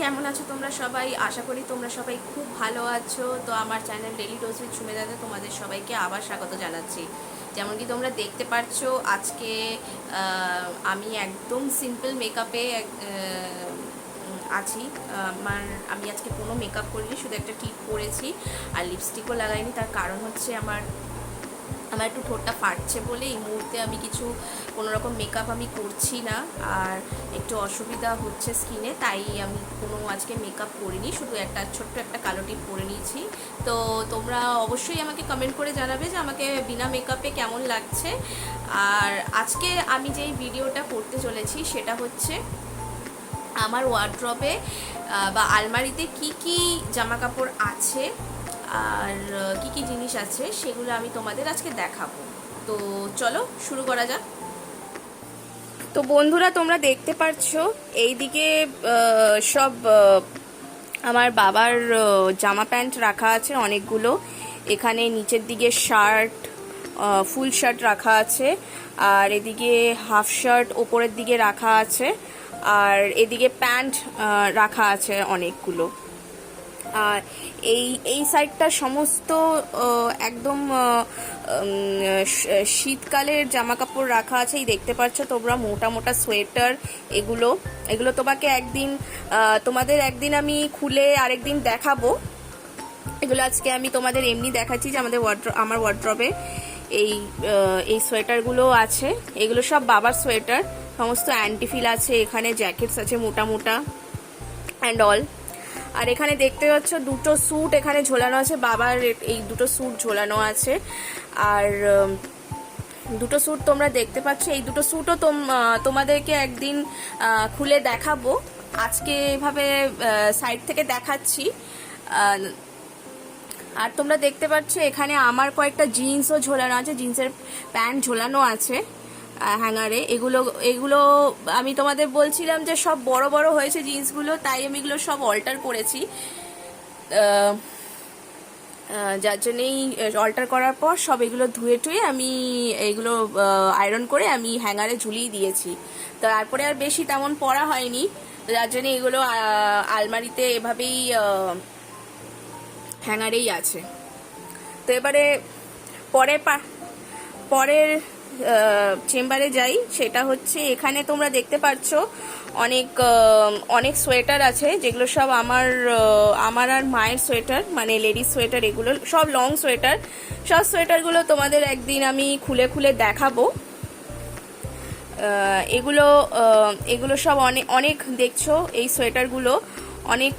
কেমন আছো তোমরা সবাই? আশা করি তোমরা সবাই খুব ভালো আছো। তো আমার চ্যানেল ডেলি ডোজ উইথ সুমেদাতে তোমাদের সবাইকে আবার স্বাগত জানাচ্ছি। যেমন কি তোমরা দেখতে পাচ্ছ, আজকে আমি একদম সিম্পল মেকআপে আছি। আমি আজকে কোনো মেকআপ করিনি, শুধু একটা টিপ পরেছি আর লিপস্টিকও লাগাইনি। তার কারণ হচ্ছে আমার একটু ঠোঁটটা ফাটছে বলে এই মুহূর্তে আমি কোনো রকম মেকআপ আমি করছি না, আর একটু অসুবিধা হচ্ছে স্কিনে, তাই আমি কোনো আজকে মেকআপ করিনি, শুধু একটা ছোট্ট একটা কালো টিপ পরে নিয়েছি। তো তোমরা অবশ্যই আমাকে কমেন্ট করে জানাবে যে আমাকে বিনা মেকআপে কেমন লাগছে। আর আজকে আমি যেই ভিডিওটা করতে চলেছি সেটা হচ্ছে আমার ওয়ার্ড্রবে বা আলমারিতে কি কি জামা কাপড় আছে আর কি কি জিনিস আছে সেগুলো আমি তোমাদের আজকে দেখাবো। তো চলো শুরু করা যাক। তো বন্ধুরা, তোমরা দেখতে পাচ্ছ এইদিকে সব আমার বাবার জামা প্যান্ট রাখা আছে অনেকগুলো। এখানে নিচের দিকে শার্ট, ফুল শার্ট রাখা আছে, আর এদিকে হাফ শার্ট ওপরের দিকে রাখা আছে, আর এদিকে প্যান্ট রাখা আছে অনেকগুলো। আর এই সাইডটা সমস্ত একদম শীতকালের জামা কাপড় রাখা আছে। এই দেখতে পাচ্ছ তোমরা মোটা মোটা সোয়েটার, এগুলো তোমাদের একদিন আমি খুলে আরেকদিন দেখাবো। এগুলো আজকে আমি তোমাদের এমনি দেখাচ্ছি যে আমার ওয়ার্ড্রবে এই সোয়েটারগুলো আছে। এগুলো সব বাবার সোয়েটার, সমস্ত অ্যান্টিফিল আছে, এখানে জ্যাকেটস আছে মোটা মোটা অ্যান্ড অল। আর এখানে দেখতে পাচ্ছ দুটো স্যুট এখানে ঝোলানো আছে, বাবার এই দুটো স্যুট ঝোলানো আছে। আর দুটো স্যুট তোমরা দেখতে পাচ্ছ, এই দুটো স্যুটও তোমাদেরকে একদিন খুলে দেখাবো। আজকে এভাবে সাইড থেকে দেখাচ্ছি। আর তোমরা দেখতে পাচ্ছ এখানে আমার কয়েকটা জিন্সও ঝোলানো আছে, জিন্সের প্যান্ট ঝোলানো আছে হ্যাঙ্গারে। এগুলো আমি তোমাদের বলছিলাম যে সব বড় বড় হয়েছে জিন্সগুলো, তাই আমি এগুলো সব অল্টার করেছি। যার জন্যই অল্টার করার পর সব এগুলো ধুয়ে টুয়ে আমি এগুলো আয়রন করে আমি হ্যাঙ্গারে ঝুলিয়ে দিয়েছি। তারপরে আর বেশি তেমন পরা হয়নি, যার জন্য এগুলো আলমারিতে এভাবেই হ্যাঙ্গারেই আছে। তো এবারে পরের চেম্বারে যাই। সেটা হচ্ছে এখানে তোমরা দেখতে পাচ্ছ অনেক সোয়েটার আছে, যেগুলো সব আমার আর মায়ের সোয়েটার, মানে লেডিস সোয়েটার। এগুলো সব লং সোয়েটার। সব সোয়েটারগুলো তোমাদের একদিন আমি খুলে খুলে দেখাবো। এগুলো সব অনেক দেখছো এই সোয়েটারগুলো অনেক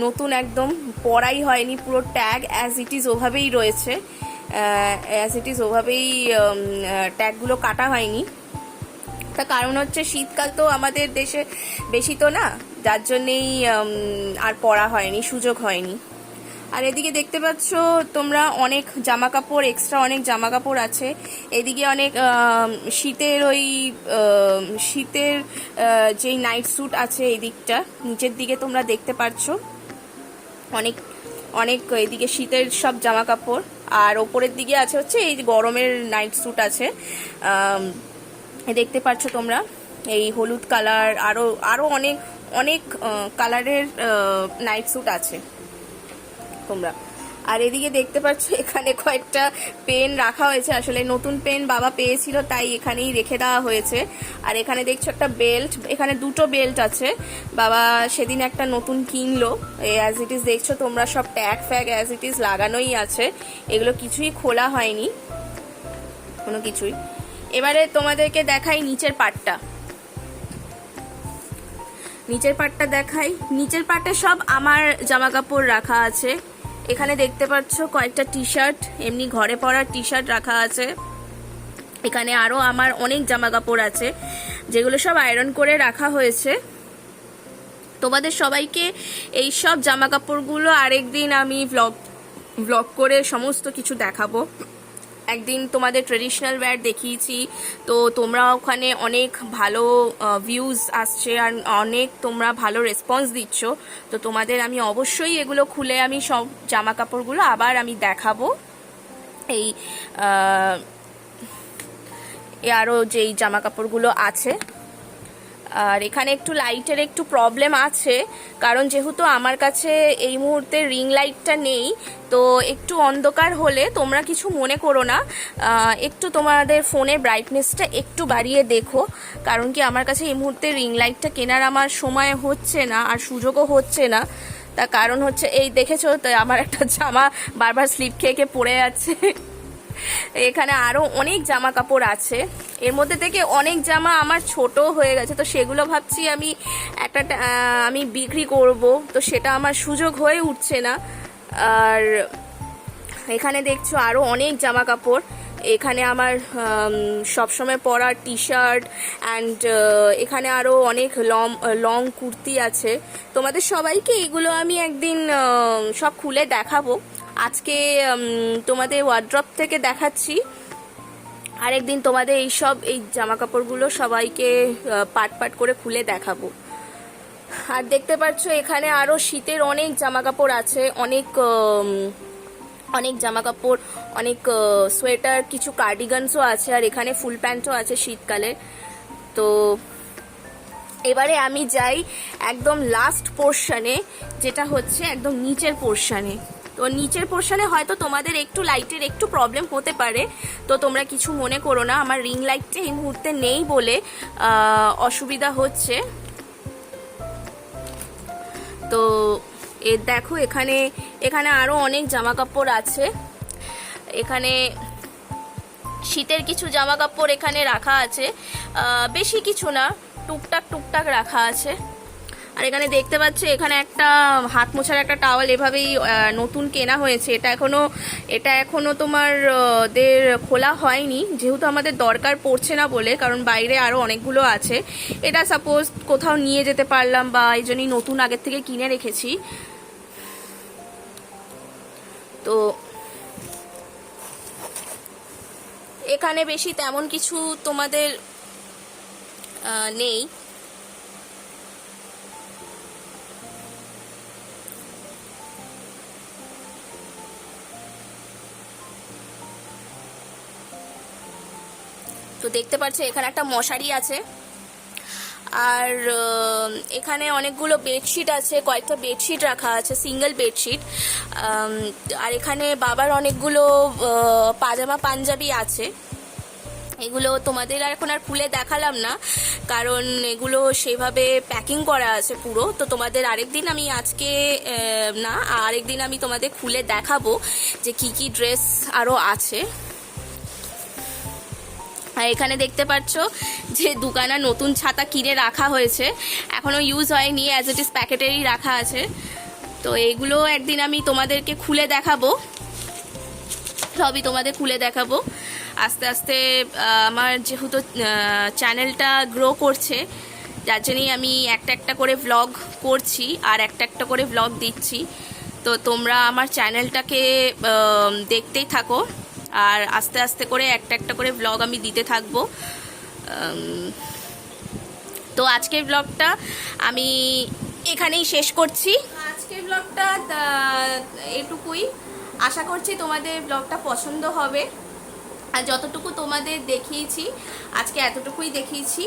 নতুন, একদম পরাই হয়নি, পুরো ট্যাগ অ্যাজ ইট ইজ ওভাবেই রয়েছে, ওভাবেই ট্যাগগুলো কাটা হয়নি। তার কারণ হচ্ছে শীতকাল তো আমাদের দেশে বেশি তো না, যার জন্যেই আর পরা হয়নি, সুযোগ হয়নি। আর এদিকে দেখতে পাচ্ছ তোমরা অনেক জামা কাপড়, এক্সট্রা অনেক জামা কাপড় আছে। এদিকে অনেক শীতের যেই নাইট স্যুট আছে, এই দিকটা নিচের দিকে তোমরা দেখতে পাচ্ছ অনেক এদিকে শীতের সব জামা কাপড়। আর ওপরের দিকে আছে হচ্ছে এই গরমের নাইট স্যুট আছে। দেখতে পাচ্ছ তোমরা এই হলুদ কালার, আরো অনেক কালারের নাইট স্যুট আছে তোমরা। আর এদিকে দেখতে পাচ্ছ এখানে কয়েকটা পেন রাখা হয়েছে, আসলে নতুন পেন বাবা পেয়েছিল তাই এখানেই রেখে দেওয়া হয়েছে। আর এখানে দেখছো একটা বেল্ট, এখানে দুটো বেল্ট আছে, বাবা সেদিন একটা নতুন কিনলো। অ্যাজ ইট ইজ দেখছো তোমরা সব ট্যাগ ফ্যাগ অ্যাজ ইট ইজ লাগানোই আছে, এগুলো কিছুই খোলা হয়নি কোনো কিছুই। এবারে তোমাদেরকে দেখাই নিচের পার্টটা দেখাই। নিচের পার্টে সব আমার জামা কাপড় রাখা আছে। এখানে দেখতে পাচ্ছ কয়েকটা টি শার্ট, এমনি ঘরে পরার টি শার্ট রাখা আছে। এখানে আরো আমার অনেক জামা কাপড় আছে, যেগুলো সব আয়রন করে রাখা হয়েছে। তোমাদের সবাইকে এই সব জামা কাপড়গুলো আরেকদিন আমি ব্লগ করে সমস্ত কিছু দেখাবো। একদিন তোমাদের ট্রেডিশনাল ওয়্যার দেখিয়েছি, তো তোমরা ওখানে অনেক ভালো ভিউজ আসছে আর অনেক তোমরা ভালো রেসপন্স দিচ্ছ। তো তোমাদের আমি অবশ্যই এগুলো খুলে আমি সব জামা কাপড়গুলো আবার আমি দেখাবো। আরও যেই জামা কাপড়গুলো আছে আর এখানে একটু লাইটের একটু প্রবলেম আছে, কারণ যেহেতু আমার কাছে এই মুহূর্তে রিং লাইটটা নেই, তো একটু অন্ধকার হলে তোমরা কিছু মনে করো না, একটু তোমাদের ফোনের ব্রাইটনেসটা একটু বাড়িয়ে দেখো, কারণ কি আমার কাছে এই মুহূর্তে রিং লাইটটা কেনার আমার সময় হচ্ছে না আর সুযোগও হচ্ছে না। তার কারণ হচ্ছে এই দেখেছো তো আমার একটা জামা বারবার স্লিপ খেয়ে পড়ে যাচ্ছে। এখানে আরও অনেক জামা কাপড় আছে, এর মধ্যে থেকে অনেক জামা আমার ছোট হয়ে গেছে, তো সেগুলো ভাবছি আমি বিক্রি করব, তো সেটা আমার সুযোগ হয়ে উঠছে না। আর এখানে দেখছো আরও অনেক জামা কাপড়, এখানে আমার সবসময় পরা টি শার্ট অ্যান্ড এখানে আরও অনেক লং কুর্তি আছে। তোমাদের সবাইকে এগুলো আমি একদিন সব খুলে দেখাবো। আজকে তোমাদের ওয়ার্ড্রপ থেকে দেখাচ্ছি, আরেকদিন তোমাদের এই জামা কাপড়গুলো সবাইকে পাট পাট করে খুলে দেখাবো। আর দেখতে পাচ্ছ এখানে আরও শীতের অনেক জামা কাপড় আছে, অনেক জামা কাপড়, অনেক সোয়েটার, কিছু কার্ডিগানসও আছে, আর এখানে ফুল প্যান্টও আছে শীতকালে। তো এবারে আমি যাই একদম লাস্ট পোর্শনে, যেটা হচ্ছে একদম নিচের পোর্শনে। তো নিচের পোর্শনে হয়তো তোমাদের একটু লাইটের একটু প্রবলেম হতে পারে, তো তোমরা কিছু মনে করো না, আমার রিং লাইটটা এই মুহূর্তে নেই বলে অসুবিধা হচ্ছে। তো দেখো এখানে আরও অনেক জামা কাপড় আছে, এখানে শীতের কিছু জামা কাপড় এখানে রাখা আছে, বেশি কিছু না, টুকটাক রাখা আছে। আর এখানে দেখতে পাচ্ছ এখানে একটা হাত মোছার একটা টাওয়াল এভাবেই নতুন কেনা হয়েছে, এটা এখনো তোমার খোলা হয়নি, যেহেতু আমাদের দরকার পড়ছে না বলে, কারণ বাইরে আরও অনেকগুলো আছে। এটা সাপোজ কোথাও নিয়ে যেতে পারলাম, বা এই জন্যই নতুন আগের থেকে কিনে রেখেছি। তো এখানে বেশি তেমন কিছু তোমাদের নেই। তো দেখতে পাচ্ছ এখানে একটা মশারি আছে, আর এখানে অনেকগুলো বেডশিট আছে, কয়েকটা বেডশিট রাখা আছে, সিঙ্গেল বেডশিট। আর এখানে বাবার অনেকগুলো পাজামা পাঞ্জাবি আছে, এগুলো তোমাদের এখন আর খুলে দেখালাম না, কারণ এগুলো সেভাবে প্যাকিং করা আছে পুরো। তো তোমাদের আরেকদিন আমি আরেকদিন আমি তোমাদের খুলে দেখাবো যে কি কি ড্রেস আরও আছে। আর এখানে দেখতে পাচ্ছ যে দুখানা নতুন ছাতা কিনে রাখা হয়েছে, এখনো ইউজ হয়নি, অ্যাজ ইট ইজ প্যাকেটেরই রাখা আছে। তো এইগুলো একদিন আমি তোমাদেরকে খুলে দেখাবো, সবই তোমাদের খুলে দেখাবো আস্তে আস্তে। আমার যেহেতু চ্যানেলটা গ্রো করছে, যার জন্যই আমি একটা করে ভ্লগ করছি আর একটা করে ভ্লগ দিচ্ছি। তো তোমরা আমার চ্যানেলটাকে দেখতেই থাকো, আর আস্তে আস্তে করে একটা করে ভ্লগ আমি দিতে থাকবো। তো আজকের ব্লগটা আমি এখানেই শেষ করছি। আজকের ব্লগটা এটুকুই, আশা করছি তোমাদের ব্লগটা পছন্দ হবে। আর যতটুকু তোমাদের দেখিয়েছি আজকে এতটুকুই দেখিয়েছি,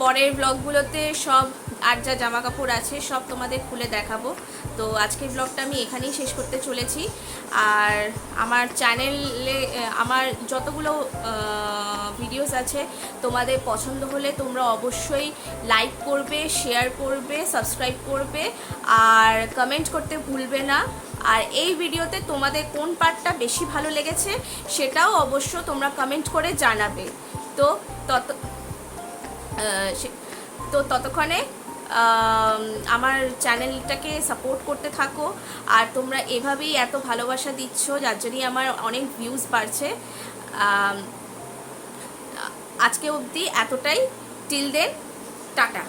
পরের ব্লগগুলোতে সব আর যা জামা কাপড় আছে সব তোমাদের খুলে দেখাবো। তো আজকের ব্লগটা আমি এখানেই শেষ করতে চলেছি। আর আমার চ্যানেলে আমার যতগুলো ভিডিওস আছে তোমাদের পছন্দ হলে তোমরা অবশ্যই লাইক করবে, শেয়ার করবে, সাবস্ক্রাইব করবে, আর কমেন্ট করতে ভুলবে না। আর এই ভিডিওতে তোমাদের কোন পার্টটা বেশি ভালো লেগেছে সেটাও অবশ্য তোমরা কমেন্ট করে জানাবে। তো ততক্ষণে আমার চ্যানেলটাকে সাপোর্ট করতে থাকো, আর তোমরা এভাবেই এত ভালোবাসা দিচ্ছ, যার জন্যই আমার অনেক ভিউজ বাড়ছে। আজকে অবধি এতটাই, টিল দেন, টাটা।